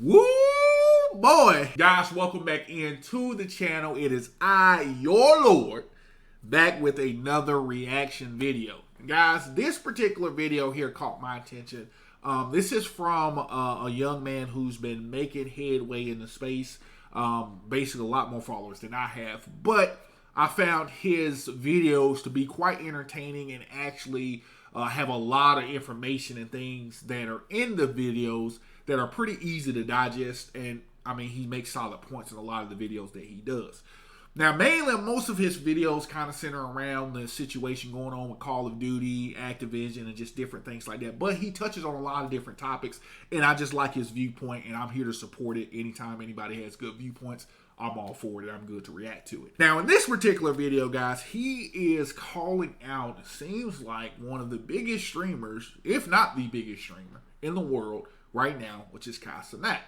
Woo boy. Guys, welcome back into the channel. It is I, your Lord, back with another reaction video. Guys, this particular video here caught my attention. This is from a young man who's been making headway in the space. Basically a lot more followers than I have. But I found his videos to be quite entertaining and actually have a lot of information and things that are in the videos that are pretty easy to digest, and I mean, he makes solid points in a lot of the videos that he does. Now, mainly, most of his videos kind of center around the situation going on with Call of Duty, Activision, and just different things like that. But he touches on a lot of different topics, and I just like his viewpoint, and I'm here to support it. Anytime anybody has good viewpoints, I'm all for it. I'm good to react to it. Now, in this particular video, guys, he is calling out, it seems like, one of the biggest streamers, if not the biggest streamer in the world right now, which is Kai Cenat.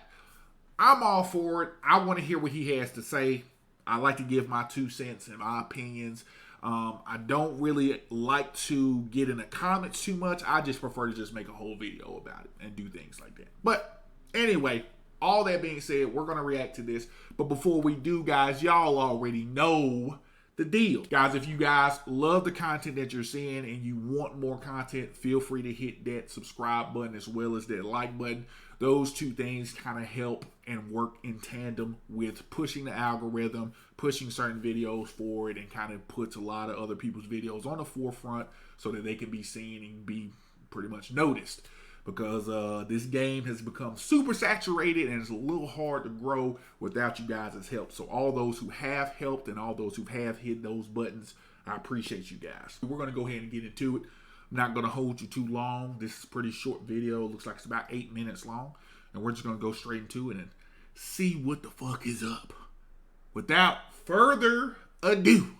I'm all for it. I want to hear what he has to say. I like to give my 2 cents and my opinions. I don't really like to get in the comments too much. I just prefer to just make a whole video about it and do things like that. But anyway, all that being said, we're going to react to this. But before we do, guys, y'all already know the deal. Guys, if you guys love the content that you're seeing and you want more content, feel free to hit that subscribe button as well as that like button. Those two things kind of help and work in tandem with pushing the algorithm, pushing certain videos forward, and kind of puts a lot of other people's videos on the forefront so that they can be seen and be pretty much noticed. Because this game has become super saturated and it's a little hard to grow without you guys' help. So all those who have helped and all those who have hit those buttons, I appreciate you guys. We're going to go ahead and get into it. I'm not going to hold you too long. This is a pretty short video. It looks like it's about 8 minutes long. And we're just going to go straight into it and see what the fuck is up. Without further ado,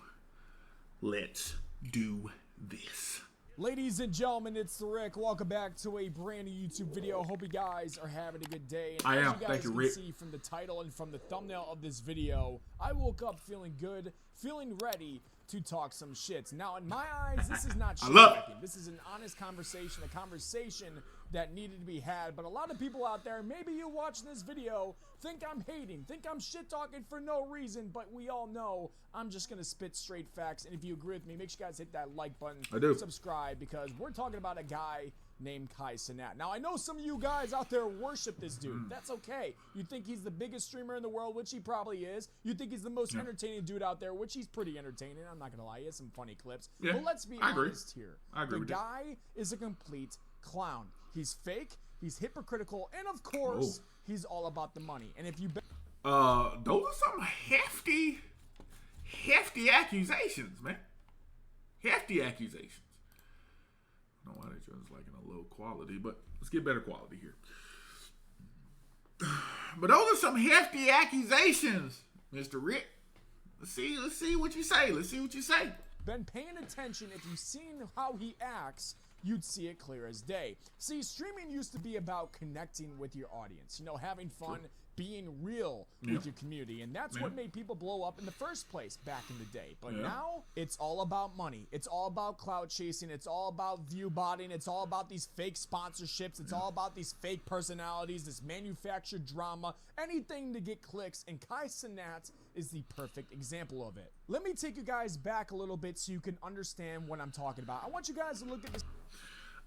let's do this. Ladies and gentlemen, it's TheRick. Welcome back to a brand new YouTube video. Hope you guys are having a good day. And I am. As you Thank you, guys Rick. can see from the title and from the thumbnail of this video, I woke up feeling good, feeling ready to talk some shit. Now, in my eyes, this is not shit talking. This is an honest conversation, a conversation that needed to be had. But a lot of people out there, maybe you watching this video, think I'm hating, think I'm shit talking for no reason. But we all know I'm just gonna spit straight facts. And if you agree with me, make sure you guys hit that like button, subscribe, because we're talking about a guy named Kai Cenat. Now, I know some of you guys out there worship this dude. That's okay. You think he's the biggest streamer in the world, which he probably is. You think he's the most entertaining dude out there, which he's pretty entertaining. I'm not gonna lie, he has some funny clips. But let's be honest here. The guy is a complete clown. He's fake, he's hypocritical, and of course, he's all about the money. And if you those are some hefty accusations, man. Hefty accusations. I don't know why they're just like in a low quality, but let's get better quality here. But those are some hefty accusations, Mr. Rick. Let's see what you say. Let's see what you say. Been paying attention, if you've seen how he acts, you'd see it clear as day. See, streaming used to be about connecting with your audience, you know, having fun, being real with your community, and that's what made people blow up in the first place back in the day. But now, it's all about money. It's all about clout chasing. It's all about view botting. It's all about these fake sponsorships. It's all about these fake personalities, this manufactured drama, anything to get clicks, and Kai Cenat is the perfect example of it. Let me take you guys back a little bit so you can understand what I'm talking about. I want you guys to look at this.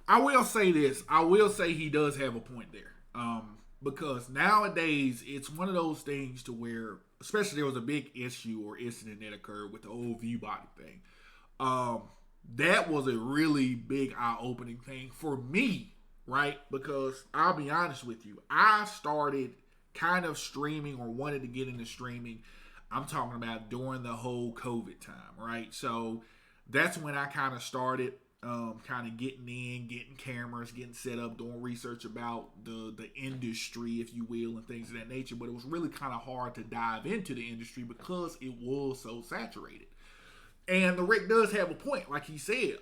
I will say this. I will say he does have a point there. Because nowadays, it's one of those things to where, especially there was a big issue or incident that occurred with the old view body thing. That was a really big eye-opening thing for me, right? Because I'll be honest with you, I started kind of streaming or wanted to get into streaming. I'm talking about during the whole COVID time, right? So that's when I kind of started kind of getting cameras, getting set up, doing research about the industry, if you will, and things of that nature. But it was really kind of hard to dive into the industry because it was so saturated. And TheRick does have a point. Like he said,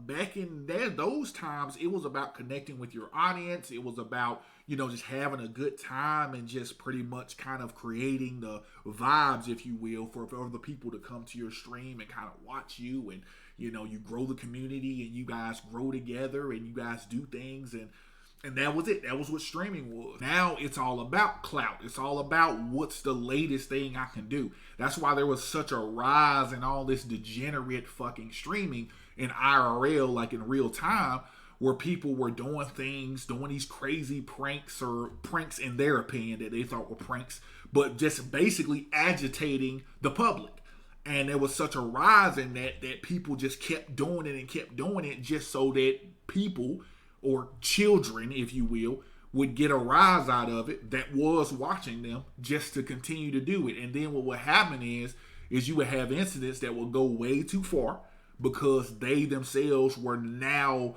back in those times, it was about connecting with your audience. It was about, you know, just having a good time and just pretty much kind of creating the vibes, if you will, for other people to come to your stream and kind of watch you. And, you know, you grow the community and you guys grow together and you guys do things. And And that was it. That was what streaming was. Now it's all about clout. It's all about what's the latest thing I can do. That's why there was such a rise in all this degenerate fucking streaming in IRL, like in real time, where people were doing things, doing these crazy pranks, or pranks in their opinion that they thought were pranks, but just basically agitating the public. And there was such a rise in that people just kept doing it and kept doing it just so that people, or children, if you will, would get a rise out of it that was watching them just to continue to do it. And then what would happen is you would have incidents that would go way too far because they themselves were now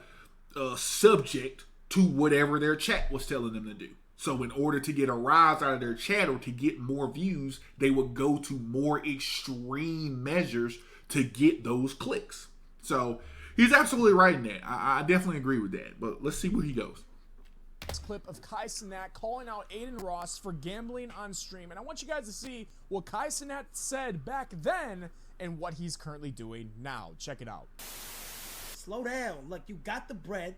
subject to whatever their chat was telling them to do. So in order to get a rise out of their chat or to get more views, they would go to more extreme measures to get those clicks. So he's absolutely right in that. I definitely agree with that. But let's see where he goes. This clip of Kai Cenat calling out Adin Ross for gambling on stream. And I want you guys to see what Kai Cenat said back then and what he's currently doing now. Check it out. Slow down. Look, you got the bread.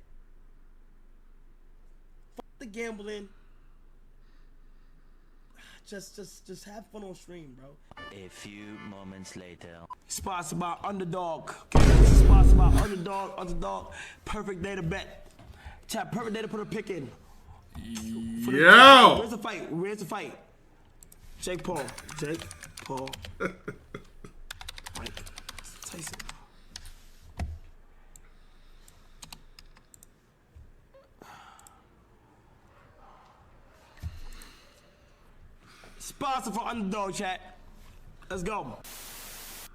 Fuck the gambling. Just have fun on stream, bro. A few moments later. Spots about underdog. Okay, spots about underdog. Perfect day to bet. Chat, perfect day to put a pick in. Yo! Where's the fight? Where's the fight? Jake Paul. Mike Tyson. Sponsor for underdog, chat. Let's go.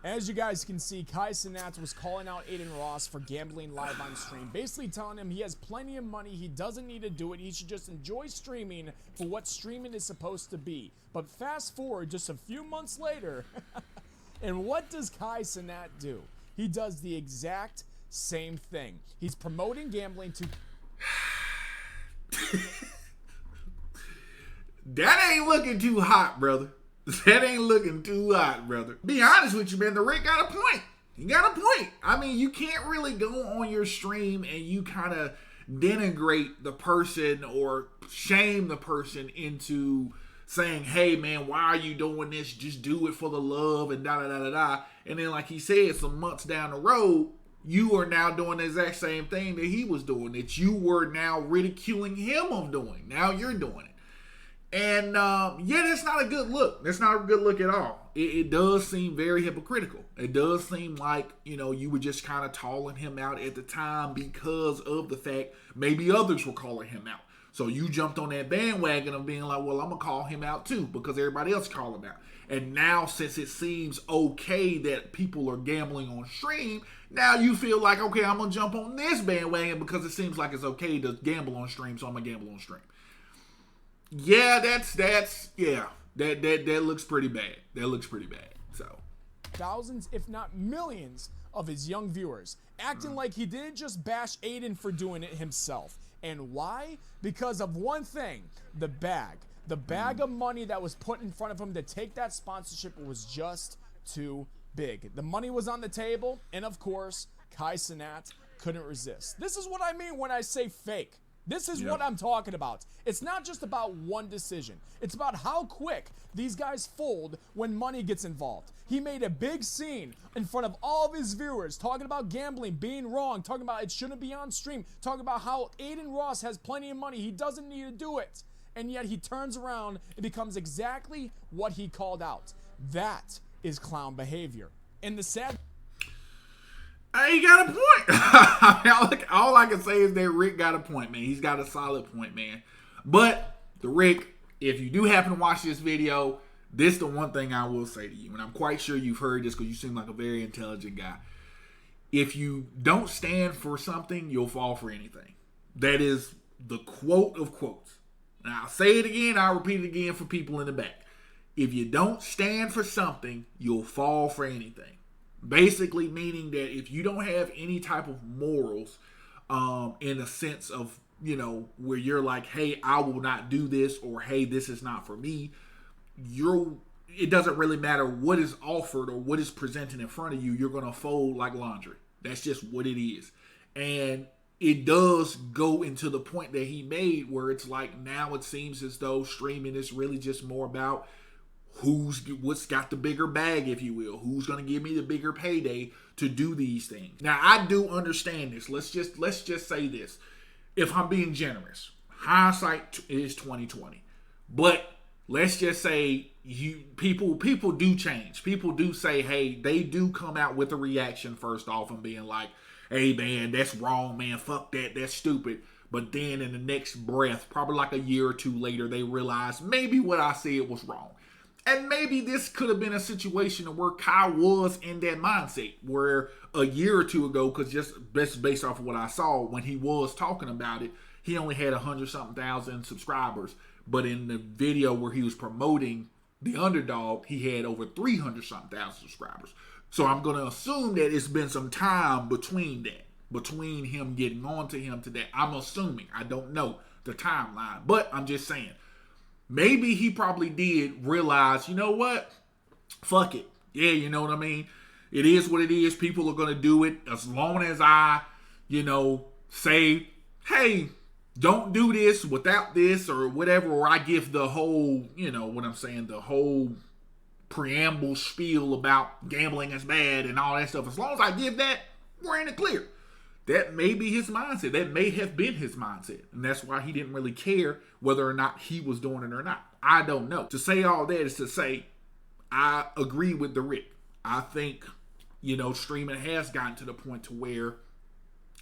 As you guys can see, Kai Cenat was calling out Adin Ross for gambling live on stream, basically telling him he has plenty of money, he doesn't need to do it, he should just enjoy streaming for what streaming is supposed to be. But fast forward just a few months later, and what does Kai Cenat do? He does the exact same thing. He's promoting gambling to... That ain't looking too hot, brother. That ain't looking too hot, brother. Be honest with you, man. TheRick got a point. He got a point. I mean, you can't really go on your stream and you kind of denigrate the person or shame the person into saying, hey, man, why are you doing this? Just do it for the love and da-da-da-da-da. And then, like he said, some months down the road, you are now doing the exact same thing that he was doing, that you were now ridiculing him of doing. Now you're doing it. And, yeah, that's not a good look. That's not a good look at all. It does seem very hypocritical. It does seem like, you know, you were just kind of calling him out at the time because of the fact maybe others were calling him out. So you jumped on that bandwagon of being like, well, I'm going to call him out too because everybody else called him out. And now, since it seems okay that people are gambling on stream, now you feel like, okay, I'm going to jump on this bandwagon because it seems like it's okay to gamble on stream, so I'm going to gamble on stream. Yeah, that looks pretty bad. That looks pretty bad. So thousands, if not millions, of his young viewers, acting like he didn't just bash Adin for doing it himself. And why? Because of one thing, the bag. The bag of money that was put in front of him to take that sponsorship was just too big. The money was on the table, and of course, Kai Cenat couldn't resist. This is what I mean when I say fake. This is what I'm talking about. It's not just about one decision. It's about how quick these guys fold when money gets involved. He made a big scene in front of all of his viewers talking about gambling being wrong, talking about it shouldn't be on stream, talking about how Adin Ross has plenty of money. He doesn't need to do it. And yet he turns around and becomes exactly what he called out. That is clown behavior. And the sad... He got a point. All I can say is that Rick got a point, man. He's got a solid point, man. But TheRick, if you do happen to watch this video, this is the one thing I will say to you, and I'm quite sure you've heard this because you seem like a very intelligent guy. If you don't stand for something, you'll fall for anything. That is the quote of quotes. Now, I'll say it again. I'll repeat it again for people in the back. If you don't stand for something, you'll fall for anything. Basically meaning that if you don't have any type of morals, in a sense of, you know, where you're like, hey, I will not do this, or hey, this is not for me, it doesn't really matter what is offered or what is presented in front of you, you're going to fold like laundry. That's just what it is. And it does go into the point that he made where it's like now it seems as though streaming is really just more about what's got the bigger bag, if you will, who's going to give me the bigger payday to do these things. Now, I do understand this. Let's just say this. If I'm being generous, hindsight is 2020. But let's just say people do change. People do say, hey, they do come out with a reaction first off and being like, hey, man, that's wrong, man. Fuck that. That's stupid. But then in the next breath, probably like a year or two later, they realize maybe what I said was wrong. And maybe this could have been a situation where Kai was in that mindset where a year or two ago, because just based off of what I saw, when he was talking about it, he only had 100-something thousand subscribers. But in the video where he was promoting the underdog, he had over 300-something thousand subscribers. So I'm going to assume that it's been some time between that, between him getting on to him to that. I'm assuming. I don't know the timeline. But I'm just saying. Maybe he probably did realize, you know what? Fuck it. Yeah, you know what I mean? It is what it is. People are going to do it as long as I, say, hey, don't do this without this or whatever. Or I give the whole, what I'm saying, the whole preamble spiel about gambling is bad and all that stuff. As long as I give that, we're in the clear. That may be his mindset. That may have been his mindset. And that's why he didn't really care whether or not he was doing it or not. I don't know. To say all that is to say, I agree with TheRick. I think, streaming has gotten to the point to where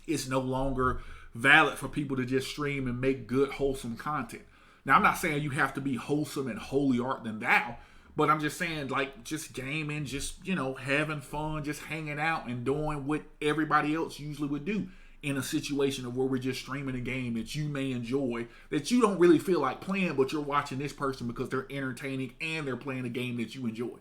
it's no longer valid for people to just stream and make good, wholesome content. Now, I'm not saying you have to be wholesome and holy art than thou, but I'm just saying, like, just gaming, just, having fun, just hanging out and doing what everybody else usually would do in a situation of where we're just streaming a game that you may enjoy, that you don't really feel like playing, but you're watching this person because they're entertaining and they're playing a game that you enjoy.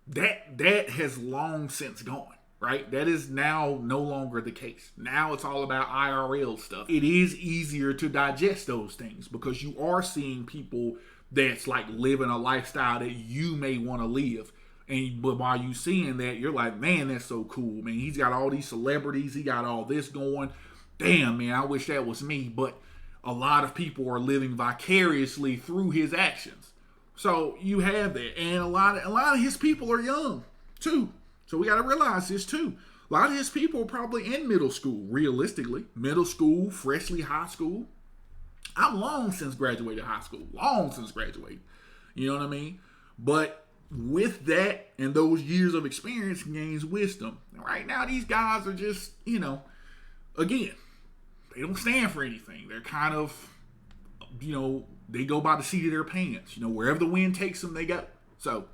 That has long since gone, right? That is now no longer the case. Now it's all about IRL stuff. It is easier to digest those things because you are seeing people that's like living a lifestyle that you may want to live. But while you seeing that, you're like, man, that's so cool, man. He's got all these celebrities. He got all this going. Damn, man, I wish that was me. But a lot of people are living vicariously through his actions. So you have that. And a lot of his people are young, too. So we got to realize this, too. A lot of his people are probably in middle school, realistically. Middle school, freshly high school. I'm long since graduated high school. Long since graduated. You know what I mean? But with that and those years of experience gains wisdom. And right now, these guys are just, again, they don't stand for anything. They're kind of, they go by the seat of their pants. Wherever the wind takes them, they go. So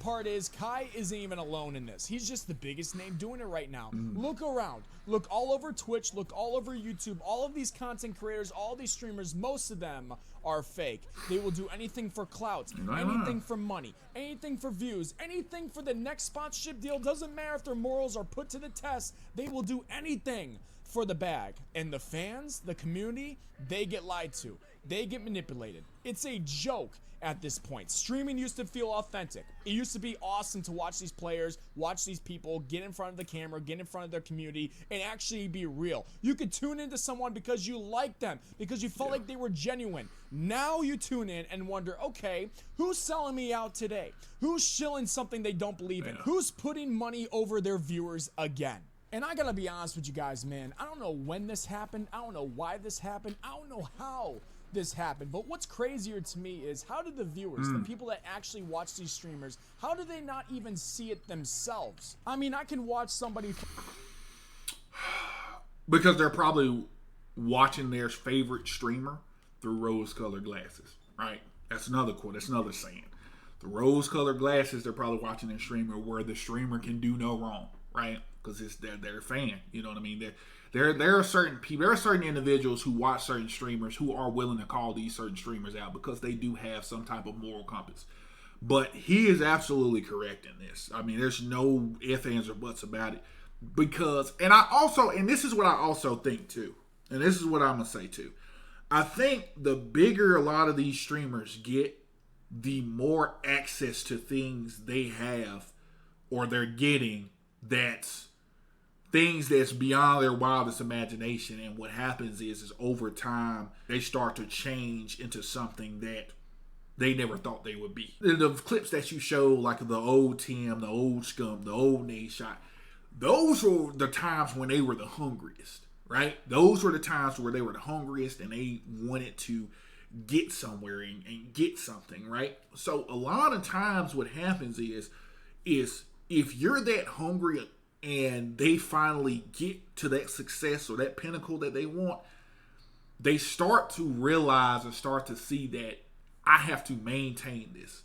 part is Kai isn't even alone in this. He's just the biggest name doing it right now. Look around. Look all over Twitch. Look all over YouTube. All of these content creators, all these streamers, most of them are fake. They will do anything for clout, anything for money, anything for views, anything for the next sponsorship deal. Doesn't matter if their morals are put to the test. They will do anything for the bag. And the fans, the community, they get lied to. They get manipulated. It's a joke at this point. Streaming used to feel authentic. It used to be awesome to watch these players, watch these people, get in front of the camera, get in front of their community, and actually be real. You could tune into someone because you liked them, because you felt like they were genuine. Now you tune in and wonder, okay, who's selling me out today? Who's shilling something they don't believe in? Who's putting money over their viewers again? And I gotta be honest with you guys, man. I don't know when this happened. I don't know why this happened. I don't know how this happened. But what's crazier to me is how did the viewers, the people that actually watch these streamers, how do they not even see it themselves? I mean, I can watch somebody... Because they're probably watching their favorite streamer through rose-colored glasses, right? That's another quote. That's another saying. The rose-colored glasses, they're probably watching their streamer where the streamer can do no wrong, right? Because it's their fan. You know what I mean? There are certain people, there are certain individuals who watch certain streamers who are willing to call these certain streamers out because they do have some type of moral compass. But he is absolutely correct in this. I mean, there's no ifs, ands, or buts about it. Because, and this is what I also think too. And this is what I'm going to say too. I think the bigger a lot of these streamers get, the more access to things they have or they're getting that's things that's beyond their wildest imagination. And what happens is over time, they start to change into something that they never thought they would be. The clips that you show, like the old Tim, the old Scum, the old Nate Shot, those were the times when they were the hungriest, right? Those were the times where they were the hungriest and they wanted to get somewhere and get something, right? So a lot of times what happens is if you're that hungry and they finally get to that success or that pinnacle that they want, they start to realize and start to see that I have to maintain this,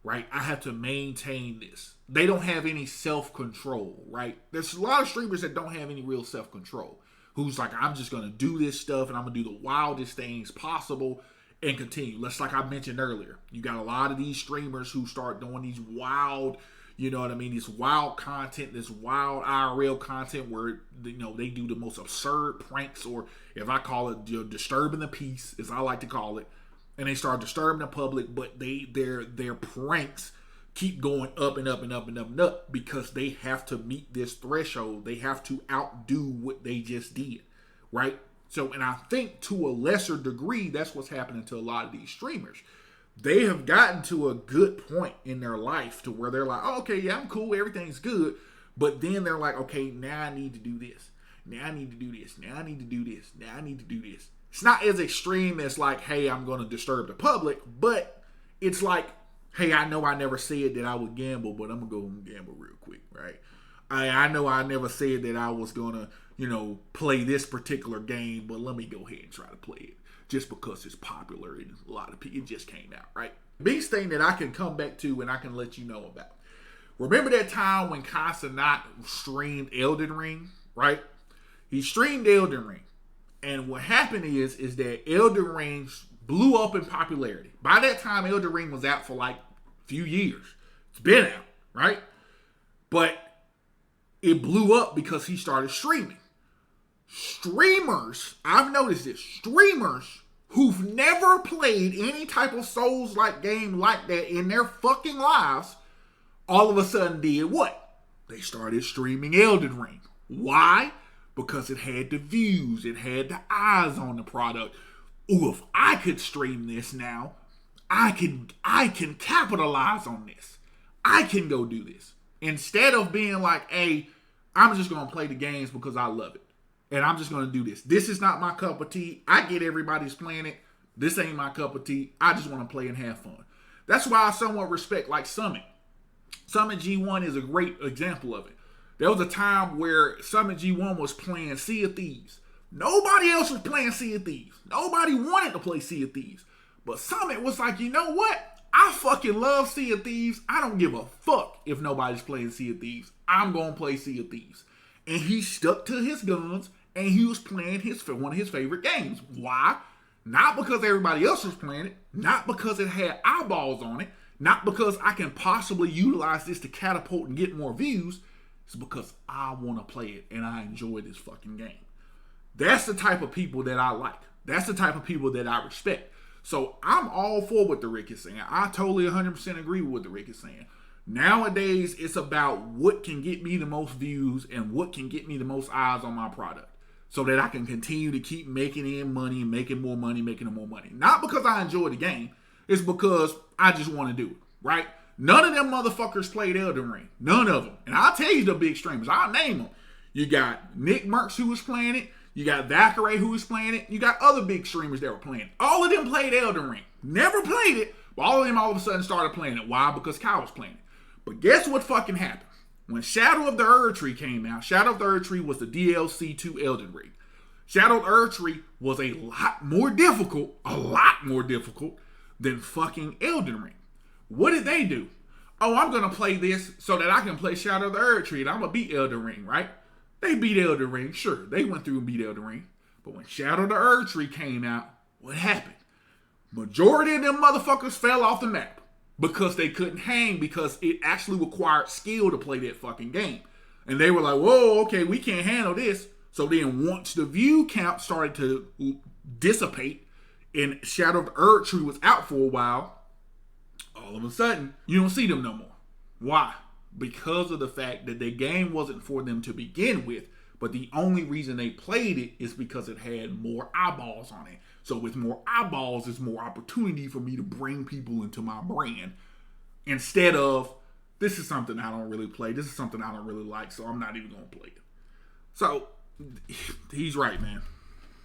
right? I have to maintain this. They don't have any self-control, right? There's a lot of streamers that don't have any real self-control, who's like, I'm just going to do this stuff and I'm going to do the wildest things possible and continue. Just like I mentioned earlier, you got a lot of these streamers who start doing these wild, you know what I mean, this wild content, this wild IRL content where, you know, they do the most absurd pranks, or if I call it, you know, disturbing the peace, as I like to call it, and they start disturbing the public, but their pranks keep going up and up and up and up and up because they have to meet this threshold. They have to outdo what they just did, right? So, and I think to a lesser degree, that's what's happening to a lot of these streamers. They have gotten to a good point in their life to where they're like, oh, okay, yeah, I'm cool, everything's good. But then they're like, okay, now I need to do this. Now I need to do this. Now I need to do this. Now I need to do this. It's not as extreme as like, hey, I'm going to disturb the public, but it's like, hey, I know I never said that I would gamble, but I'm going to go and gamble real quick, right? I know I never said that I was going to, you know, play this particular game, but let me go ahead and try to play it just because it's popular and a lot of people, it just came out, right? The biggest thing that I can come back to and I can let you know about. Remember that time when Casanat streamed Elden Ring, right? He streamed Elden Ring. And what happened is that Elden Ring blew up in popularity. By that time, Elden Ring was out for like a few years. It's been out, right? But it blew up because he started streaming. Streamers, I've noticed this, streamers who've never played any type of Souls-like game like that in their fucking lives, all of a sudden did what? They started streaming Elden Ring. Why? Because it had the views, it had the eyes on the product. Ooh, if I could stream this now, I can capitalize on this. I can go do this. Instead of being like, hey, I'm just going to play the games because I love it. And I'm just going to do this. This is not my cup of tea. I get everybody's playing it. This ain't my cup of tea. I just want to play and have fun. That's why I somewhat respect like Summit. Summit G1 is a great example of it. There was a time where Summit G1 was playing Sea of Thieves. Nobody else was playing Sea of Thieves. Nobody wanted to play Sea of Thieves. But Summit was like, you know what? I fucking love Sea of Thieves. I don't give a fuck if nobody's playing Sea of Thieves. I'm going to play Sea of Thieves. And he stuck to his guns and he was playing one of his favorite games. Why? Not because everybody else was playing it. Not because it had eyeballs on it. Not because I can possibly utilize this to catapult and get more views. It's because I want to play it and I enjoy this fucking game. That's the type of people that I like. That's the type of people that I respect. So I'm all for what TheRick is saying. I totally 100% agree with what TheRick is saying. Nowadays, it's about what can get me the most views and what can get me the most eyes on my product so that I can continue to keep making in money and making more money, making more money. Not because I enjoy the game. It's because I just want to do it, right? None of them motherfuckers played Elden Ring. None of them. And I'll tell you the big streamers. I'll name them. You got Nick Merckx who was playing it. You got Valkyrie who was playing it. You got other big streamers that were playing it. All of them played Elden Ring. Never played it, but all of them all of a sudden started playing it. Why? Because Kyle was playing it. But guess what fucking happened? When Shadow of the Erdtree came out, Shadow of the Erdtree was the DLC to Elden Ring. Shadow of the Erdtree was a lot more difficult than fucking Elden Ring. What did they do? Oh, I'm going to play this so that I can play Shadow of the Erdtree and I'm going to beat Elden Ring, right? They beat Elden Ring. Sure, they went through and beat Elden Ring. But when Shadow of the Erdtree came out, what happened? Majority of them motherfuckers fell off the map because they couldn't hang because it actually required skill to play that fucking game. And they were like, whoa, okay, we can't handle this. So then once the view count started to dissipate and Shadow of the Erdtree was out for a while, all of a sudden, you don't see them no more. Why? Because of the fact that the game wasn't for them to begin with. But the only reason they played it is because it had more eyeballs on it. So with more eyeballs, there's more opportunity for me to bring people into my brand. Instead of, this is something I don't really play. This is something I don't really like, so I'm not even going to play it. So, he's right, man.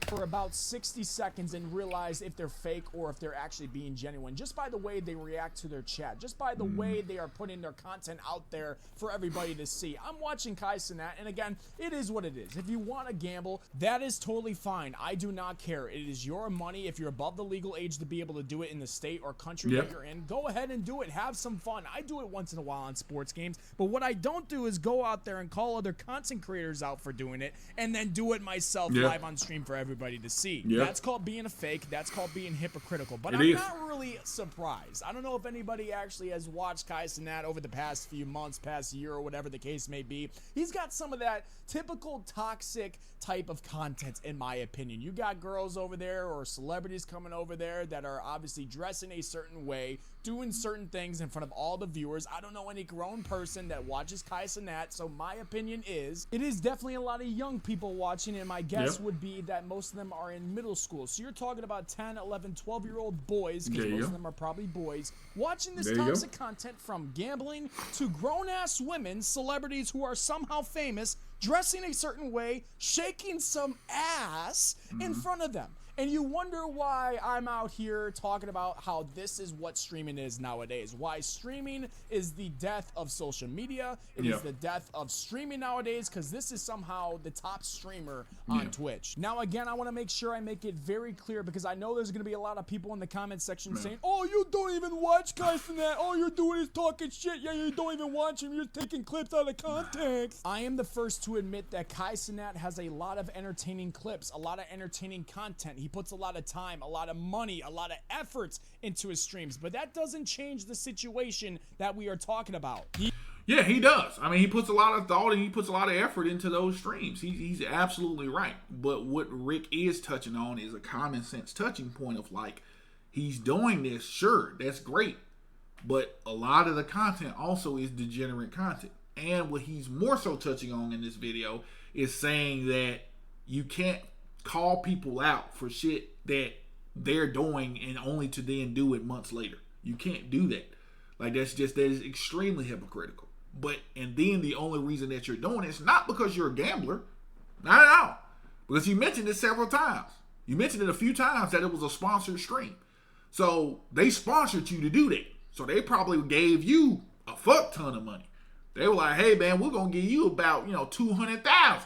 For about 60 seconds and realize if they're fake or if they're actually being genuine, just by the way they react to their chat, just by the way they are putting their content out there for everybody to see. I'm watching Kai Cenat, and again, it is what it is. If you want to gamble, that is totally fine. I do not care. It is your money. If you're above the legal age to be able to do it in the state or country that you're in, go ahead and do it. Have some fun. I do it once in a while on sports games, but what I don't do is go out there and call other content creators out for doing it and then do it myself live on stream for everybody to see. That's called being a fake. That's called being hypocritical. But I'm not really surprised. I don't know if anybody actually has watched Kai Cenat over the past few months, past year, or whatever the case may be. He's got some of that typical toxic type of content, in my opinion. You got girls over there or celebrities coming over there that are obviously dressing a certain way, doing certain things in front of all the viewers. I don't know any grown person that watches Kai Cenat, so my opinion is it is definitely a lot of young people watching, and my guess would be that most of them are in middle school. So you're talking about 10, 11, 12-year-old boys, because most of them are probably boys, watching this toxic content, from gambling to grown-ass women, celebrities who are somehow famous, dressing a certain way, shaking some ass in front of them. And you wonder why I'm out here talking about how this is what streaming is nowadays. Why streaming is the death of social media. It is the death of streaming nowadays, because this is somehow the top streamer on Twitch. Now, again, I want to make sure I make it very clear, because I know there's going to be a lot of people in the comment section saying, oh, you don't even watch Kai Cenat. All you're doing is talking shit. Yeah, you don't even watch him. You're taking clips out of context. I am the first to admit that Kai Cenat has a lot of entertaining clips, a lot of entertaining content. He puts a lot of time, a lot of money, a lot of efforts into his streams, but that doesn't change the situation that we are talking about. Yeah, he does. I mean, he puts a lot of thought and he puts a lot of effort into those streams. He's absolutely right. But what Rick is touching on is a common sense touching point of, like, he's doing this, sure, that's great, but a lot of the content also is degenerate content. And what he's more so touching on in this video is saying that you can't call people out for shit that they're doing and only to then do it months later. You can't do that. Like, that is extremely hypocritical. But, and then the only reason that you're doing it is not because you're a gambler. Not at all. Because you mentioned it several times. You mentioned it a few times that it was a sponsored stream. So they sponsored you to do that. So they probably gave you a fuck ton of money. They were like, hey man, we're going to give you about, $200,000.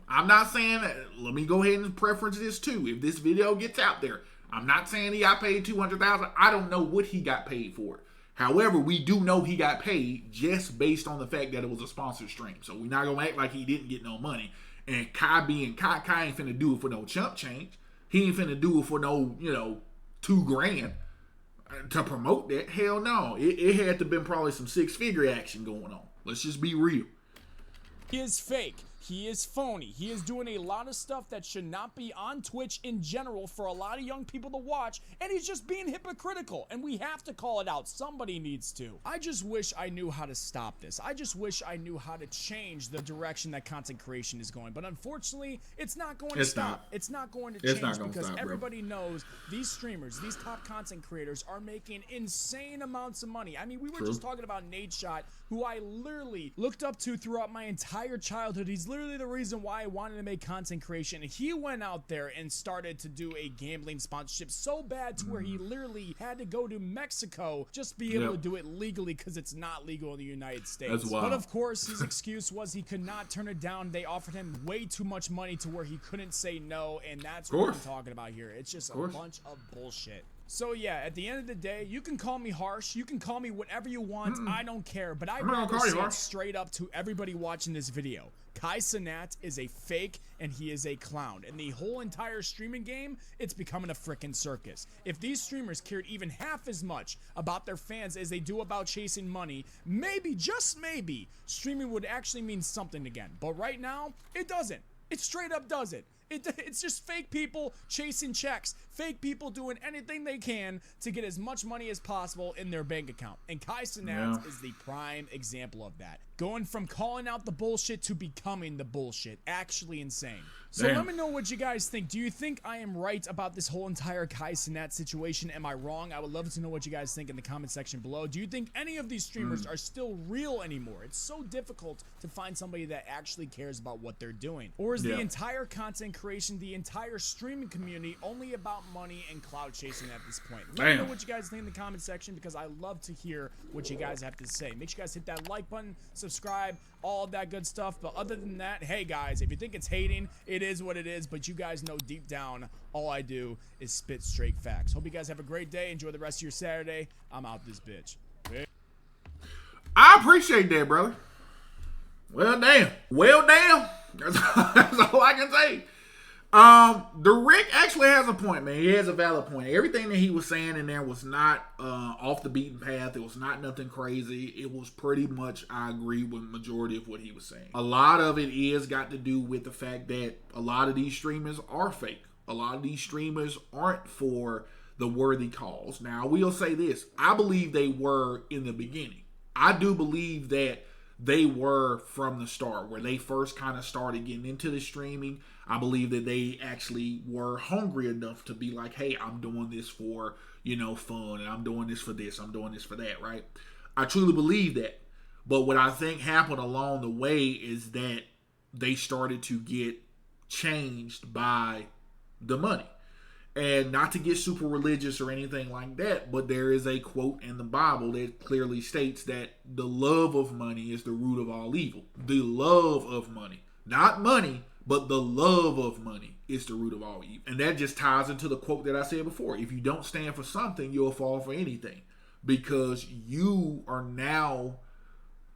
I'm not saying that. Let me go ahead and preference this too. If this video gets out there, I'm not saying he got paid $200,000. I don't know what he got paid for it. However, we do know he got paid just based on the fact that it was a sponsored stream. So we're not gonna act like he didn't get no money. And Kai being Kai ain't finna do it for no chump change. He ain't finna do it for no, $2,000 to promote that. Hell no. It had to been probably some six-figure action going on. Let's just be real. He is fake. He is phony. He is doing a lot of stuff that should not be on Twitch in general for a lot of young people to watch, and he's just being hypocritical, and we have to call it out. Somebody needs to. I just wish I knew how to stop this. I just wish I knew how to change the direction that content creation is going, but unfortunately, it's not going to stop. It's not going to change because everybody knows these streamers, these top content creators are making insane amounts of money. I mean, we were just talking about Nate Shot, who I literally looked up to throughout my entire childhood. He's literally the reason why I wanted to make content creation. He went out there and started to do a gambling sponsorship so bad to where he literally had to go to Mexico just to be able to do it legally, because it's not legal in the United States. That's wild. But of course, his excuse was he could not turn it down. They offered him way too much money to where he couldn't say no, and that's what I'm talking about here. It's just a bunch of bullshit. So yeah, at the end of the day, you can call me harsh, you can call me whatever you want, I don't care, but I'd rather say it straight up to everybody watching this video. Kai Cenat is a fake and he is a clown, and the whole entire streaming game, it's becoming a frickin' circus. If these streamers cared even half as much about their fans as they do about chasing money, maybe, just maybe, streaming would actually mean something again. But right now, it doesn't. It straight up doesn't. It's just fake people chasing checks, fake people doing anything they can to get as much money as possible in their bank account. And Kai Cenat is the prime example of that. Going from calling out the bullshit to becoming the bullshit. Actually insane. So let me know what you guys think. Do you think I am right about this whole entire Kai Cenat situation? Am I wrong? I would love to know what you guys think in the comment section below. Do you think any of these streamers are still real anymore? It's so difficult to find somebody that actually cares about what they're doing. Or is the entire content creation, the entire streaming community only about money and cloud chasing at this point? Let me know what you guys think in the comment section, because I love to hear what you guys have to say. Make sure you guys hit that like button, subscribe, all of that good stuff. But other than that, hey guys, if you think it's hating, it is what it is. But you guys know deep down, all I do is spit straight facts. Hope you guys have a great day. Enjoy the rest of your Saturday. I'm out this bitch. I appreciate that, brother. Well, damn. Well, damn. That's all I can say. TheRick actually has a point, man. He has a valid point. Everything that he was saying in there was not off the beaten path. It was not nothing crazy. It was pretty much, I agree with majority of what he was saying. A lot of it is got to do with the fact that a lot of these streamers are fake. A lot of these streamers aren't for the worthy cause. Now, I will say this. I believe they were in the beginning. I do believe that they were from the start, where they first kind of started getting into the streaming. I believe that they actually were hungry enough to be like, hey, I'm doing this for, fun, and I'm doing this for this, I'm doing this for that, right? I truly believe that. But what I think happened along the way is that they started to get changed by the money. And not to get super religious or anything like that, but there is a quote in the Bible that clearly states that the love of money is the root of all evil. The love of money. Not money, but the love of money is the root of all evil. And that just ties into the quote that I said before. If you don't stand for something, you'll fall for anything. Because you are now...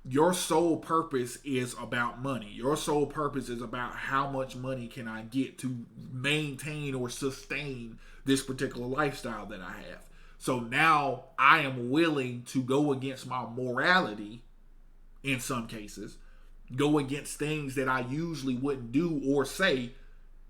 Your sole purpose is about money. Your sole purpose is about how much money can I get to maintain or sustain this particular lifestyle that I have. So now I am willing to go against my morality in some cases, go against things that I usually wouldn't do or say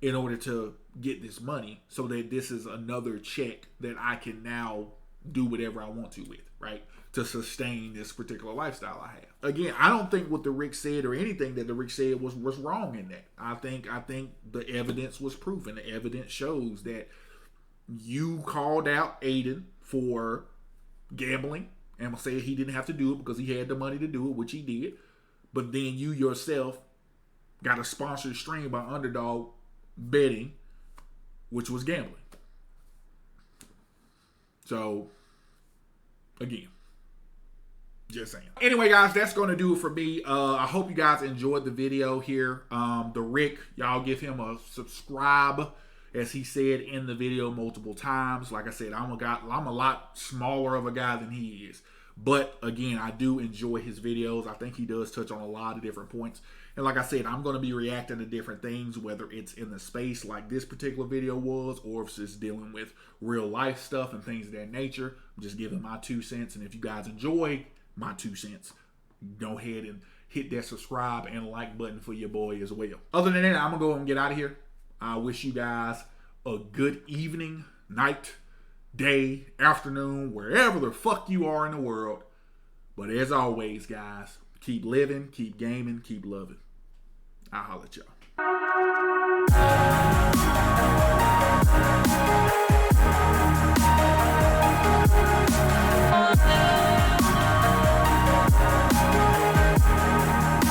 in order to get this money, so that this is another check that I can now do whatever I want to with, right? To sustain this particular lifestyle I have. Again, I don't think what TheRick said or anything that TheRick said was wrong in that. I think the evidence was proof, and the evidence shows that you called out Aiden for gambling. And I'm gonna say he didn't have to do it because he had the money to do it, which he did. But then you yourself got a sponsored stream by Underdog betting, which was gambling. So, again, just saying. Anyway, guys, that's going to do it for me. I hope you guys enjoyed the video here. TheRick, y'all give him a subscribe, as he said in the video multiple times. Like I said, I'm a lot smaller of a guy than he is. But, again, I do enjoy his videos. I think he does touch on a lot of different points. And like I said, I'm going to be reacting to different things, whether it's in the space like this particular video was, or if it's dealing with real life stuff and things of that nature. I'm just giving my 2 cents. And if you guys enjoy my 2 cents, go ahead and hit that subscribe and like button for your boy as well. Other than that, I'm going to go and get out of here. I wish you guys a good evening, night, day, afternoon, wherever the fuck you are in the world. But as always, guys, keep living, keep gaming, keep loving. I'll holler at y'all.